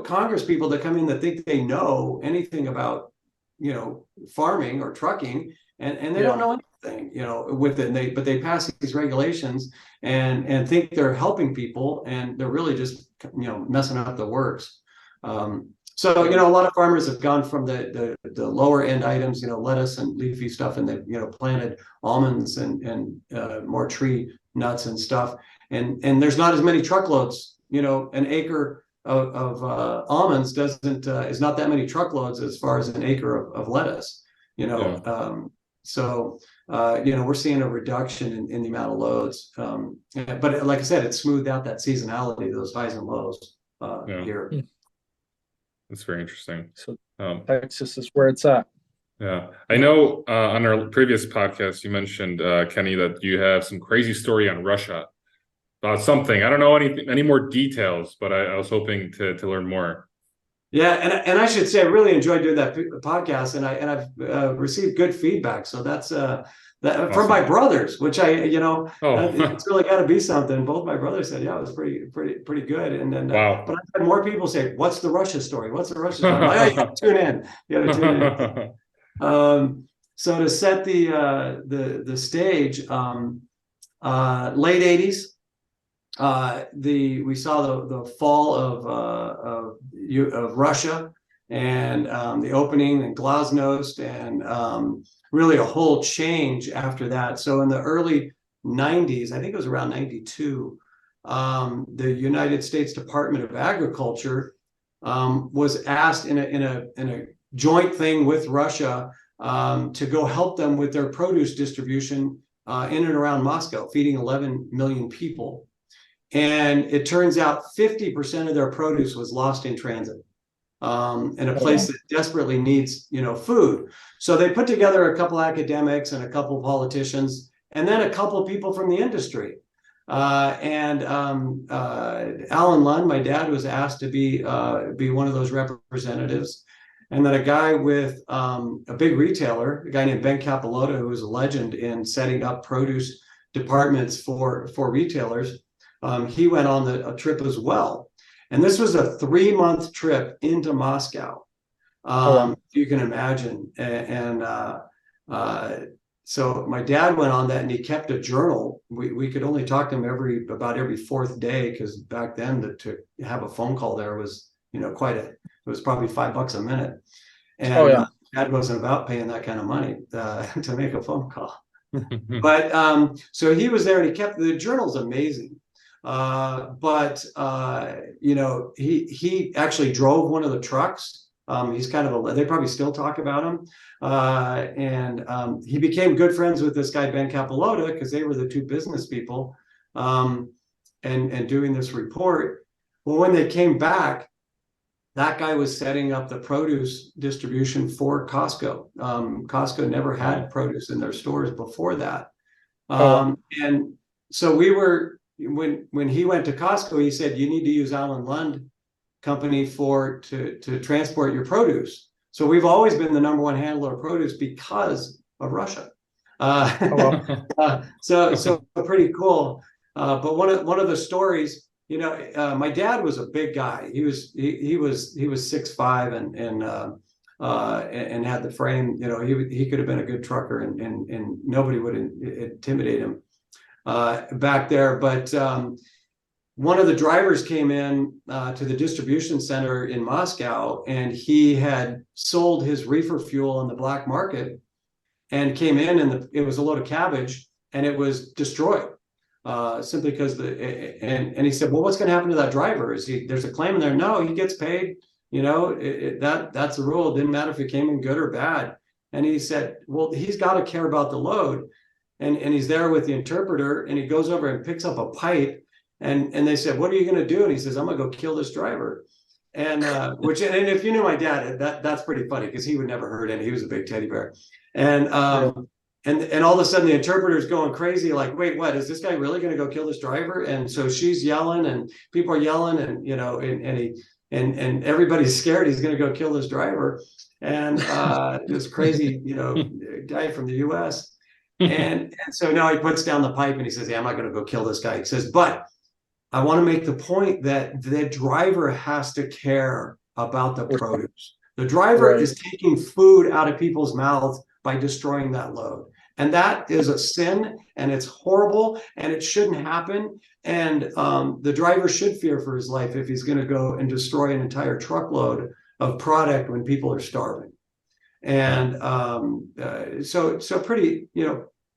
Congress people that come in that think they know anything about, farming or trucking, and they don't know anything, with it. But they pass these regulations and think they're helping people, and they're really just, messing up the works. So, a lot of farmers have gone from the lower end items, lettuce and leafy stuff, and they've, planted almonds and more tree nuts and stuff. And there's not as many truckloads, an acre of almonds is not that many truckloads as far as an acre of lettuce, So, we're seeing a reduction in the amount of loads. But like I said, it smoothed out that seasonality, those highs and lows here. That's very interesting. So Texas is where it's at. Yeah. I know on our previous podcast, you mentioned, Kenny, that you have some crazy story on Russia about something. I don't know any more details, but I was hoping to learn more. Yeah. And I should say, I really enjoyed doing that podcast, and I've received good feedback. So that's awesome. From my brothers, which it's really got to be something. Both my brothers said, yeah, it was pretty good. And then, wow. But I've had more people say, "What's the Russia story? What's the Russia story?" Like, you got to tune in. You got to tune in. So to set the stage, late '80s, we saw the fall of Russia, and the opening in Glasnost, and really a whole change after that. So in the early 90s, I think it was around 92, the United States Department of Agriculture was asked in a joint thing with Russia to go help them with their produce distribution in and around Moscow, feeding 11 million people. And it turns out 50% of their produce was lost in transit. In a place that desperately needs, food. So they put together a couple academics and a couple politicians, and then a couple of people from the industry. Alan Lund, my dad, was asked to be one of those representatives. And then a guy with a big retailer, a guy named Ben Capilota, who was a legend in setting up produce departments for retailers, he went on a trip as well. And this was a 3-month trip into Moscow. You can imagine. So my dad went on that, and he kept a journal. We could only talk to him about every 4th day, because back then to have a phone call there was, it was probably $5 a minute. And Dad wasn't about paying that kind of money to make a phone call. But so he was there, and he kept the journal's amazing. He actually drove one of the trucks. He's kind of they probably still talk about him. And he became good friends with this guy, Ben Capilota, because they were the two business people and doing this report. Well, when they came back, that guy was setting up the produce distribution for Costco. Costco never had produce in their stores before that. And so when he went to Costco, he said, "You need to use Alan Lund Company to transport your produce." So we've always been the #1 handler of produce because of Russia. So pretty cool. But one of the stories, my dad was a big guy. He was 6'5" and had the frame. He could have been a good trucker, and nobody would intimidate him. back there. But one of the drivers came in to the distribution center in Moscow, and he had sold his reefer fuel on the black market, and came in, and it was a load of cabbage, and it was destroyed simply because and he said, well, what's going to happen to that driver? There's a claim in there? No, he gets paid. That's the rule. It didn't matter if it came in good or bad. And he said, well, he's got to care about the load. And he's there with the interpreter, and he goes over and picks up a pipe. And they said, what are you going to do? And he says, I'm going to go kill this driver. And and if you knew my dad, that's pretty funny, because he would never hurt any. He was a big teddy bear. And and all of a sudden the interpreter's going crazy, like, wait, what, is this guy really going to go kill this driver? And so she's yelling, and people are yelling, and and everybody's scared he's going to go kill this driver. And this crazy guy from the US. And so now he puts down the pipe, and he says, yeah, I'm not going to go kill this guy. He says, but I want to make the point that the driver has to care about the produce. The driver is taking food out of people's mouths by destroying that load. And that is a sin, and it's horrible, and it shouldn't happen. And the driver should fear for his life if he's going to go and destroy an entire truckload of product when people are starving. And so pretty,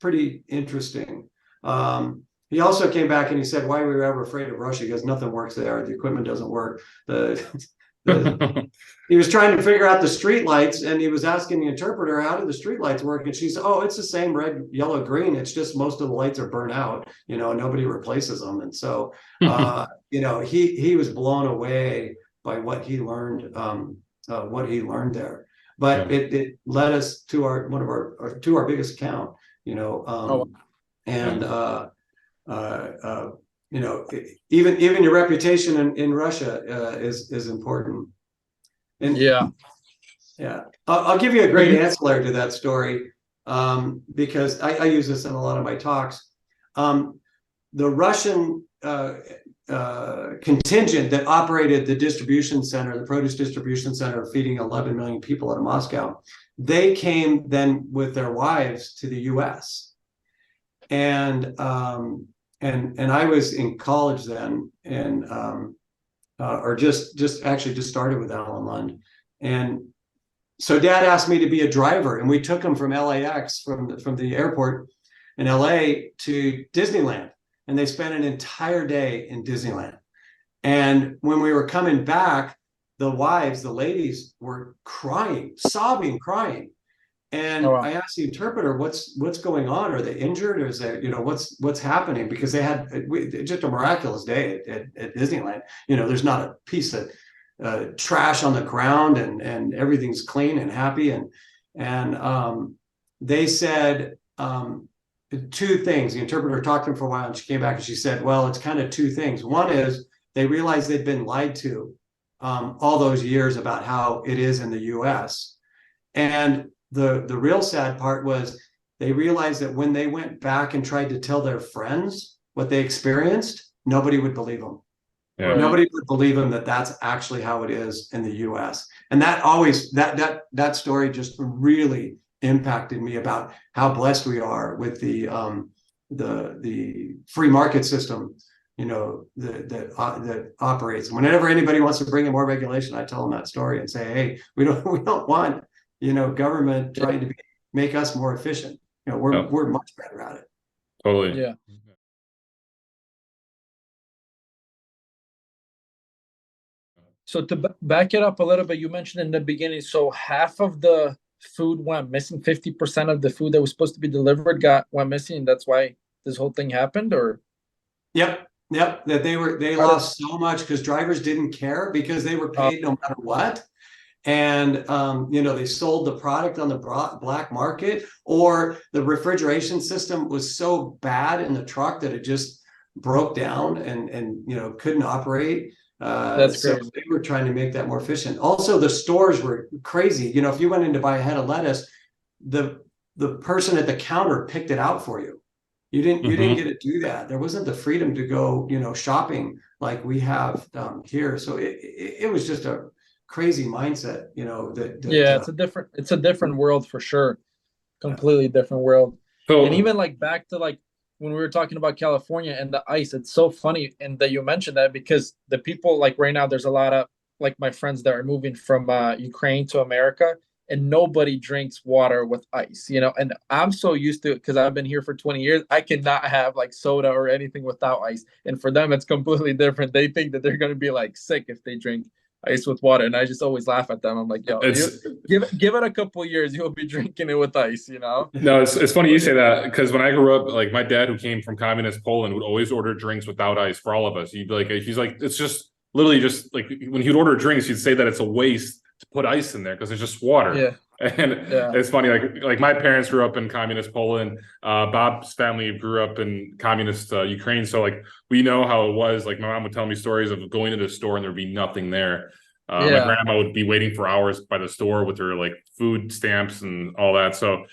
pretty interesting. He also came back and he said, why were we ever afraid of Russia? He goes, nothing works there. The equipment doesn't work. He was trying to figure out the street lights, and he was asking the interpreter, how do the street lights work? And she said, oh, it's the same red, yellow, green. It's just most of the lights are burnt out, nobody replaces them. And so, he was blown away by what he learned there. But it led us to our biggest account, even your reputation in Russia is important. And I'll give you a great ancillary to that story, because I use this in a lot of my talks. The Russian contingent that operated the distribution center, the produce distribution center, feeding 11 million people out of Moscow, they came then with their wives to the U.S. And I was in college then, and or just started with Alan Lund. And so Dad asked me to be a driver, and we took him from LAX, from the airport in LA to Disneyland. And they spent an entire day in Disneyland. And when we were coming back, the wives, the ladies, were crying, sobbing, crying. And I asked the interpreter, what's going on? Are they injured? Or is there, what's happening? Because they had just a miraculous day at Disneyland. There's not a piece of trash on the ground, and everything's clean and happy. And they said two things. The interpreter talked to them for a while, and she came back and she said, well, it's kind of two things. One is they realized they'd been lied to all those years about how it is in the US. And the real sad part was they realized that when they went back and tried to tell their friends what they experienced, nobody would believe them. Yeah. Nobody would believe them that that's actually how it is in the US. And that always, that story just really impacted me about how blessed we are with the free market system, that operates. Whenever anybody wants to bring in more regulation, I tell them that story and say, hey, we don't want government trying to make us more efficient. We're much better at it. Totally. Yeah. So to back it up a little bit, you mentioned in the beginning, so half of the food went missing, 50% of the food that was supposed to be delivered went missing. That's why this whole thing happened, or? Yep. That they lost so much because drivers didn't care, because they were paid no matter what. And, they sold the product on the black market, or the refrigeration system was so bad in the truck that it just broke down and couldn't operate. That's so crazy. They were trying to make that more efficient. Also, the stores were crazy. If you went in to buy a head of lettuce, the person at the counter picked it out for you. You didn't get to do that. There wasn't the freedom to go, shopping like we have here. So it was just a crazy mindset, it's a different world for sure. Completely different world. And even back to when we were talking about California and the ice, it's so funny and that you mentioned that because the people like right now, there's a lot of like my friends that are moving from Ukraine to America, and nobody drinks water with ice, you know. And I'm so used to it because I've been here for 20 years. I cannot have like soda or anything without ice. And for them, it's completely different. They think that they're going to be like sick if they drink ice with water. And I just always laugh at them. I'm like, yo, It's give it a couple of years, you'll be drinking it with ice, you know? No, it's funny you say that because when I grew up, like my dad, who came from communist Poland, would always order drinks without ice for all of us. He's like, it's just literally just like when he'd order drinks, he'd say that it's a waste to put ice in there because it's just water. Yeah. And Yeah. it's funny, like my parents grew up in communist Poland. Bob's family grew up in communist Ukraine, so like we know how it was. Like my mom would tell me stories of going to the store and there'd be nothing there. My Yeah. grandma would be waiting for hours by the store with her like food stamps and all that. So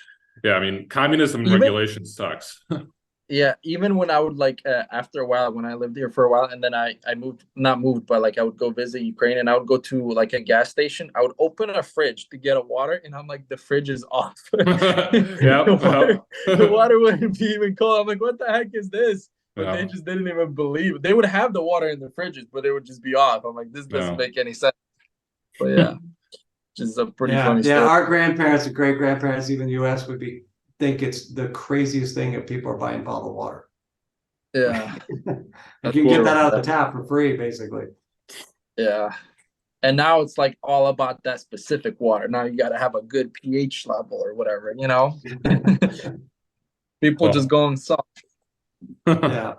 yeah, I mean, communism and regulation sucks. Yeah, even when I would like after a while, when I lived here for a while, and then I moved, not moved, but like I would go visit Ukraine, and I would go to like a gas station. I would open a fridge to get a water, and I'm like, the fridge is off. The water wouldn't be even cold. I'm like, what the heck is this? But they just didn't even believe it. They would have the water in the fridges, but it would just be off. I'm like, this doesn't make any sense. But yeah, just a pretty funny story. Yeah, our grandparents and great grandparents, even U.S., would think it's the craziest thing if people are buying bottled water. Yeah. You can get that out of the tap for free, basically. Yeah. And now it's like all about that specific water. Now you got to have a good pH level or whatever, you know? People just going soft. Yeah.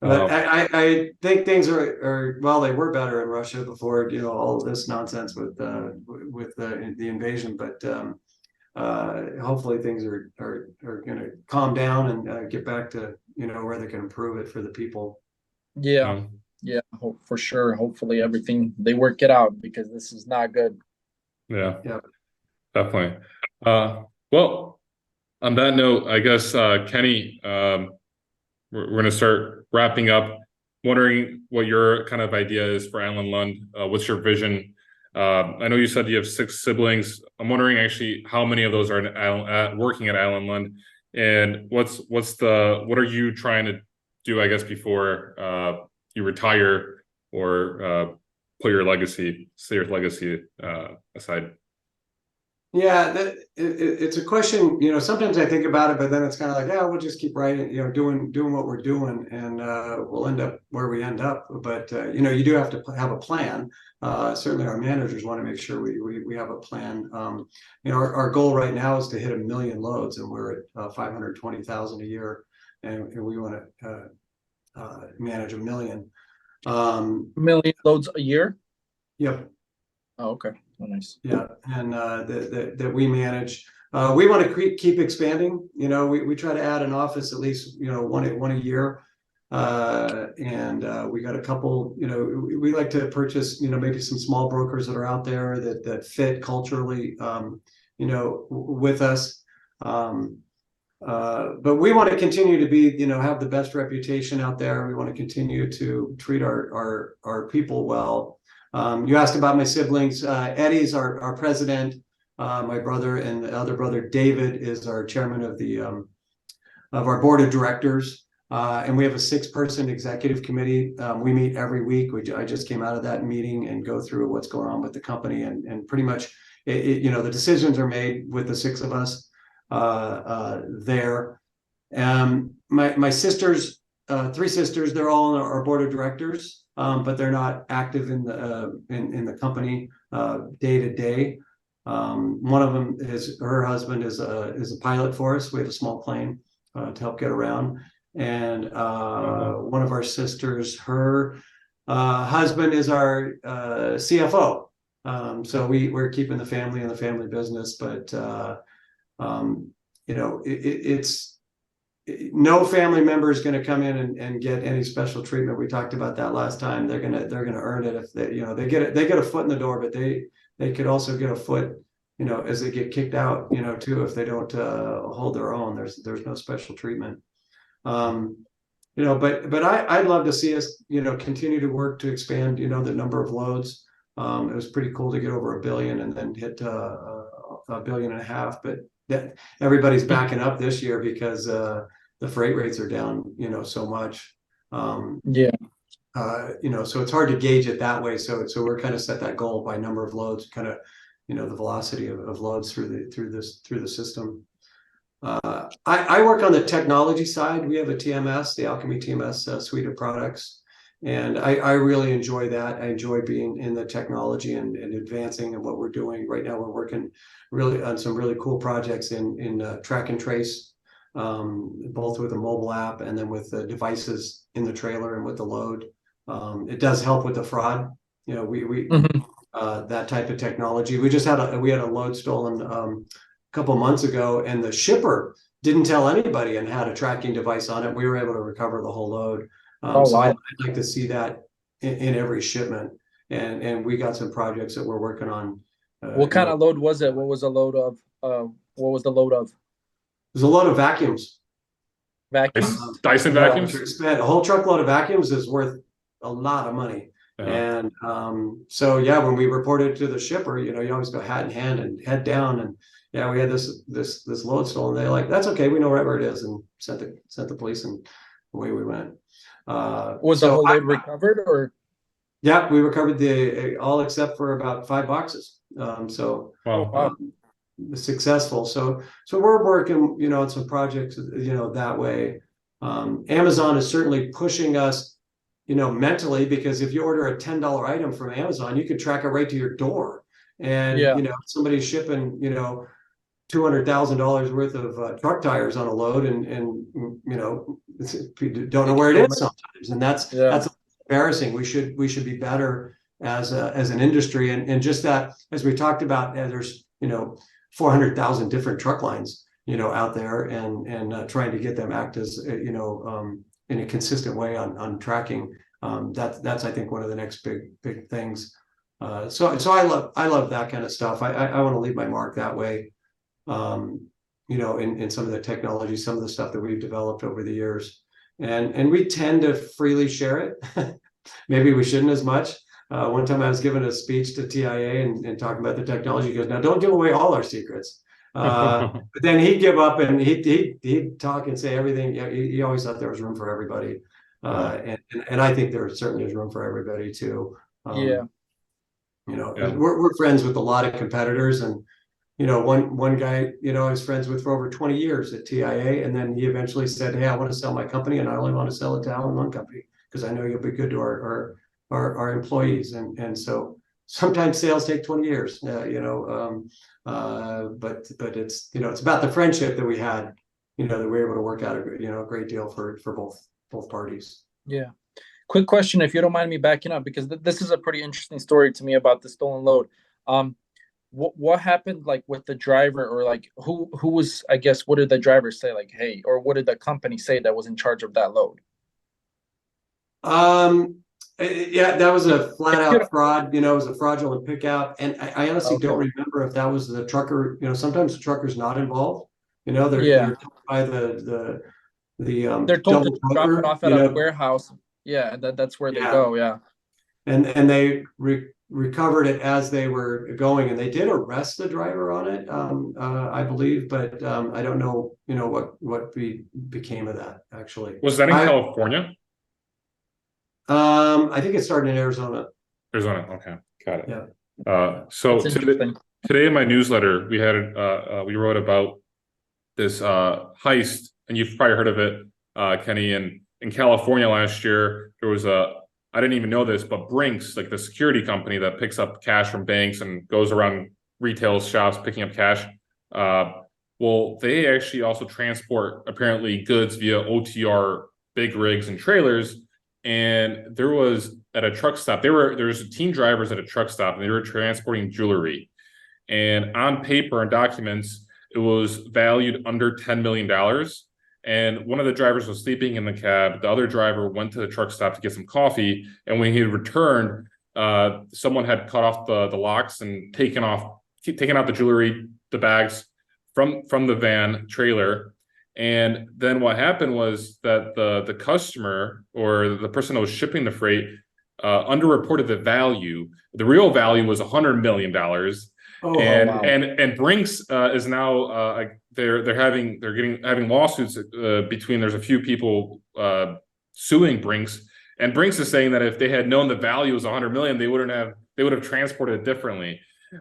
But I think things are well, they were better in Russia before, you know, all of this nonsense with the invasion. But hopefully things are going to calm down and get back to, you know, where they can improve it for the people. Yeah. Yeah, for sure. Hopefully everything, they work it out because this is not good. Yeah, definitely. Well, on that note, I guess, Kenny, we're going to start wrapping up. Wondering what your kind of idea is for Alan Lund. What's your vision? I know you said you have 6 siblings. I'm wondering actually how many of those are working at Alan Lund, and what are you trying to do, I guess, before you retire or put your legacy aside? Yeah, it's a question, you know, sometimes I think about it, but then it's kind of like, yeah, we'll just keep writing, you know, doing what we're doing, and we'll end up where we end up. But you know, you do have to have a plan. Certainly our managers want to make sure we have a plan. You know, our goal right now is to hit 1 million loads, and we're at 520,000 a year, and we want to manage 1 million. 1 million loads a year? Yep. Oh, okay. Oh, nice. Yeah, and that we manage. We want to keep expanding. You know, we try to add an office at least, you know, one a year. And we got a couple, you know, we like to purchase, you know, maybe some small brokers that are out there that fit culturally, you know, with us. But we want to continue to be, you know, have the best reputation out there. We want to continue to treat our people well. You asked about my siblings. Eddie's our president. My brother and the other brother, David, is our chairman of our board of directors. And we have a 6-person executive committee. We meet every week. I just came out of that meeting and go through what's going on with the company, and pretty much, you know, the decisions are made with the 6 of us there. My sisters, 3 sisters, they're all on our board of directors. But they're not active in the company day to day. One of them her husband is a pilot for us. We have a small plane to help get around, and one of our sisters, her husband is our CFO. So we're keeping the family in the family business, but you know, it's. No family member is going to come in and get any special treatment. We talked about that last time. They're gonna earn it if they, you know, they get a foot in the door, but they could also get a foot, you know, as they get kicked out, you know, too, if they don't hold their own. There's no special treatment. You know, but I'd love to see us, you know, continue to work to expand, you know, the number of loads. It was pretty cool to get over 1 billion and then hit 1.5 billion, but that everybody's backing up this year because the freight rates are down, so much. Yeah. So it's hard to gauge it that way. So we're kind of set that goal by number of loads, kind of, the velocity of loads through the system. I work on the technology side. We have a TMS, the Alchemy TMS suite of products. And I really enjoy that. I enjoy being in the technology and advancing in what we're doing. Right now, we're working really on some really cool projects in track and trace, both with a mobile app and then with the devices in the trailer and with the load. It does help with the fraud. That type of technology. We just had a load stolen a couple of months ago, and the shipper didn't tell anybody and had a tracking device on it. We were able to recover the whole load. So I'd like to see that in every shipment, and we got some projects that we're working on. What kind of load was it? What was the load of? What was the load of? There's a load of vacuums. Vacuums? Dyson vacuums? A whole truckload of vacuums is worth a lot of money. And when we reported to the shipper, you always go hat in hand and head down, and we had this load stolen. They're like, that's okay, we know where it is, and sent the police, and away we went. Was the whole load recovered, or? Yeah, we recovered all except for about 5 boxes. Successful. So we're working, on some projects, that way. Amazon is certainly pushing us, mentally, because if you order a $10 item from Amazon, you can track it right to your door. And, somebody's shipping, $200,000 worth of truck tires on a load, and don't know where it is sometimes. And that's embarrassing. We should be better as an industry. And just that, as we talked about, there's, 400,000 different truck lines, out there, and trying to get them act as, in a consistent way on tracking. That's I think one of the next big things. So I love that kind of stuff. I want to leave my mark that way. In some of the technology, some of the stuff that we've developed over the years, and we tend to freely share it. Maybe we shouldn't as much. One time I was giving a speech to TIA and talking about the technology. He goes, "Now don't give away all our secrets." But then he'd give up, and he'd talk and say everything. He always thought there was room for everybody, and I think there certainly is room for everybody too. We're friends with a lot of competitors, and one guy I was friends with for over 20 years at TIA, and then he eventually said, "Hey, I want to sell my company, and I only want to sell it to Allen Lund Company because I know you'll be good to our employees." And so sometimes sales take 20 years, but it's it's about the friendship that we had, that we were able to work out a great deal for both parties. Yeah. Quick question, if you don't mind me backing up, because this is a pretty interesting story to me about the stolen load. What happened, like, with the driver, or like who was, I guess, what did the driver say, like, hey, or what did the company say that was in charge of that load? That was a flat out fraud. It was a fraudulent pickup, and I honestly don't remember if that was the trucker. Sometimes the trucker's not involved. They're told by the they're told to drop it off at a warehouse. Yeah, that's where they go. Yeah, and they recovered it as they were going, and they did arrest the driver on it, I believe, but I don't know, what became of that actually. Was that in California? I think it started in Arizona. Okay, got it. Yeah. So today in my newsletter, we wrote about this heist, and you've probably heard of it, Kenny. And in California last year, there was I didn't even know this, but Brinks, like the security company that picks up cash from banks and goes around retail shops picking up cash. Well, they actually also transport apparently goods via OTR big rigs and trailers. And there was at a truck stop, there's team drivers at a truck stop, and they were transporting jewelry. And on paper and documents, it was valued under $10 million. And one of the drivers was sleeping in the cab. The other driver went to the truck stop to get some coffee. And when he returned, someone had cut off the locks and taken out the jewelry, the bags from the van trailer. And then what happened was that the customer, or the person that was shipping the freight, underreported the value. The real value was $100 million. Wow. And Brinks is now they're having lawsuits between. There's a few people suing Brinks, and Brinks is saying that if they had known the value was 100 million, they would have transported it differently.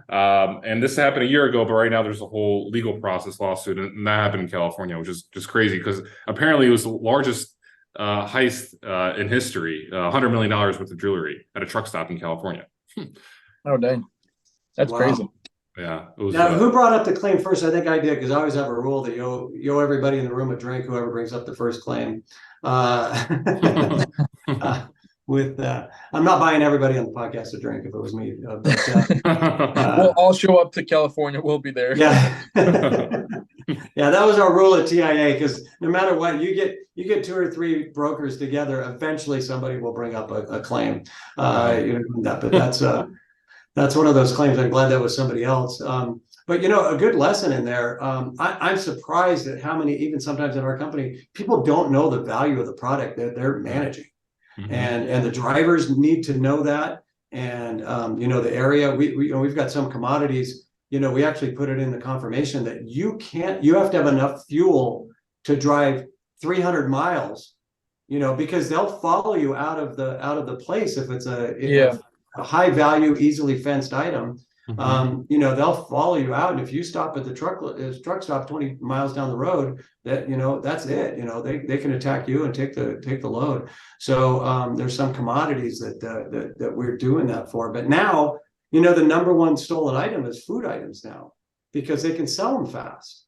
And this happened a year ago, but right now there's a whole legal process lawsuit, and that happened in California, which is just crazy because apparently it was the largest heist in history, $100 million worth of jewelry at a truck stop in California. Oh, dang. That's crazy. Yeah. It was, now, who brought up the claim first? I think I did, because I always have a rule that you owe everybody in the room a drink, whoever brings up the first claim. I'm not buying everybody on the podcast a drink if it was me. We'll all show up to California. We'll be there. Yeah. Yeah, that was our rule at TIA, because no matter what, you get 2 or 3 brokers together, eventually somebody will bring up a claim. But that's one of those claims. I'm glad that was somebody else. But a good lesson in there. I'm surprised at how many, even sometimes in our company, people don't know the value of the product that they're managing. Mm-hmm. And the drivers need to know that. And the area we've got some commodities. We actually put it in the confirmation that you have to have enough fuel to drive 300 miles, because they'll follow you out of the place if it's a high value, easily fenced item. Mm-hmm. They'll follow you out, and if you stop at the truck stop 20 miles down the road, that's it. They can attack you and take the load. So there's some commodities that we're doing that for. But now, the number one stolen item is food items now, because they can sell them fast,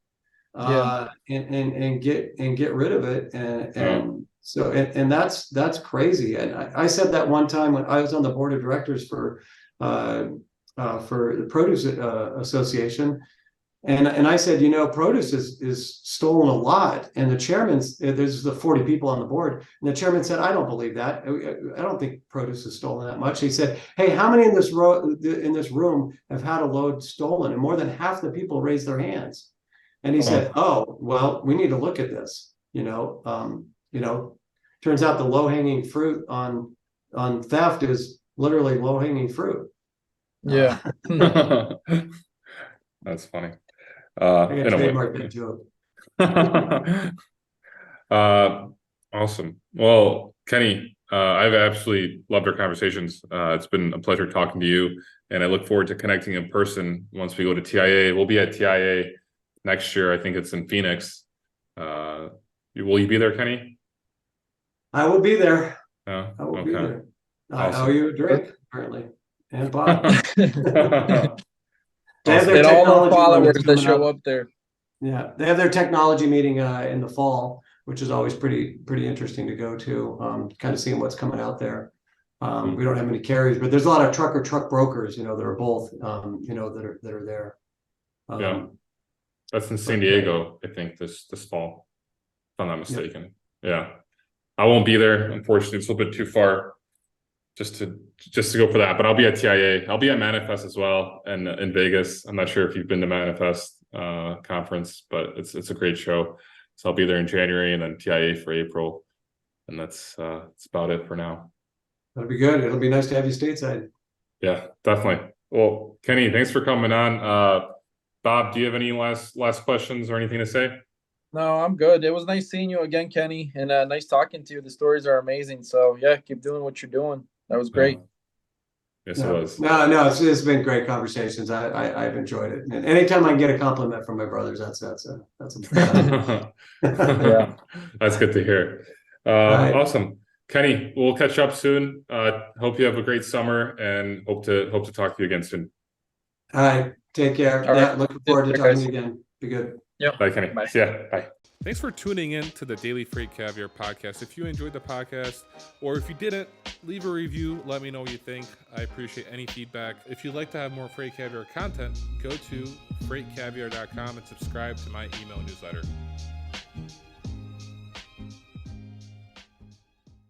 and get rid of it, and so that's crazy. And I said that one time when I was on the board of directors for the Produce Association, and I said, produce is stolen a lot, and the chairman, there's the 40 people on the board, and the chairman said, I don't believe that. I don't think produce is stolen that much. He said, hey, how many in this room have had a load stolen? And more than half the people raised their hands. And he said, oh, well, we need to look at this. Turns out the low-hanging fruit on theft is literally low-hanging fruit. Yeah. That's funny. Trademark that joke. Awesome. Well, Kenny, I've absolutely loved our conversations. It's been a pleasure talking to you, and I look forward to connecting in person once we go to TIA. We'll be at TIA next year. I think it's in Phoenix. Will you be there, Kenny? I will be there. I will be there. I owe you a drink, apparently. And Bob. They have their all the followers that show up there. Yeah, they have their technology meeting in the fall, which is always pretty interesting to go to. Kind of seeing what's coming out there. We don't have many carriers, but there's a lot of truck brokers, that are both, that are there. Yeah, that's in San Diego, I think this fall, if I'm not mistaken. Yeah, I won't be there, unfortunately. It's a little bit too far just to go for that, but I'll be at TIA. I'll be at Manifest as well, and in Vegas. I'm not sure if you've been to Manifest conference, but it's a great show. So I'll be there in January, and then TIA for April, and that's about it for now. That'll be good. It'll be nice to have you stateside. Yeah, definitely. Well, Kenny, thanks for coming on. Bob, do you have any last questions or anything to say? No, I'm good. It was nice seeing you again, Kenny, and nice talking to you. The stories are amazing. So yeah, keep doing what you're doing. That was great. Yes, it was. No, it's been great conversations. I've enjoyed it. And anytime I can get a compliment from my brothers, that's a yeah, that's good to hear. Right. Awesome, Kenny. We'll catch up soon. Hope you have a great summer, and hope to talk to you again soon. All right, take care. Right. Looking forward to talking to you again. Be good. Yep. Bye, Kenny. Bye. See ya. Bye. Thanks for tuning in to the Daily Freight Caviar podcast. If you enjoyed the podcast, or if you didn't, leave a review. Let me know what you think. I appreciate any feedback. If you'd like to have more Freight Caviar content, go to freightcaviar.com and subscribe to my email newsletter.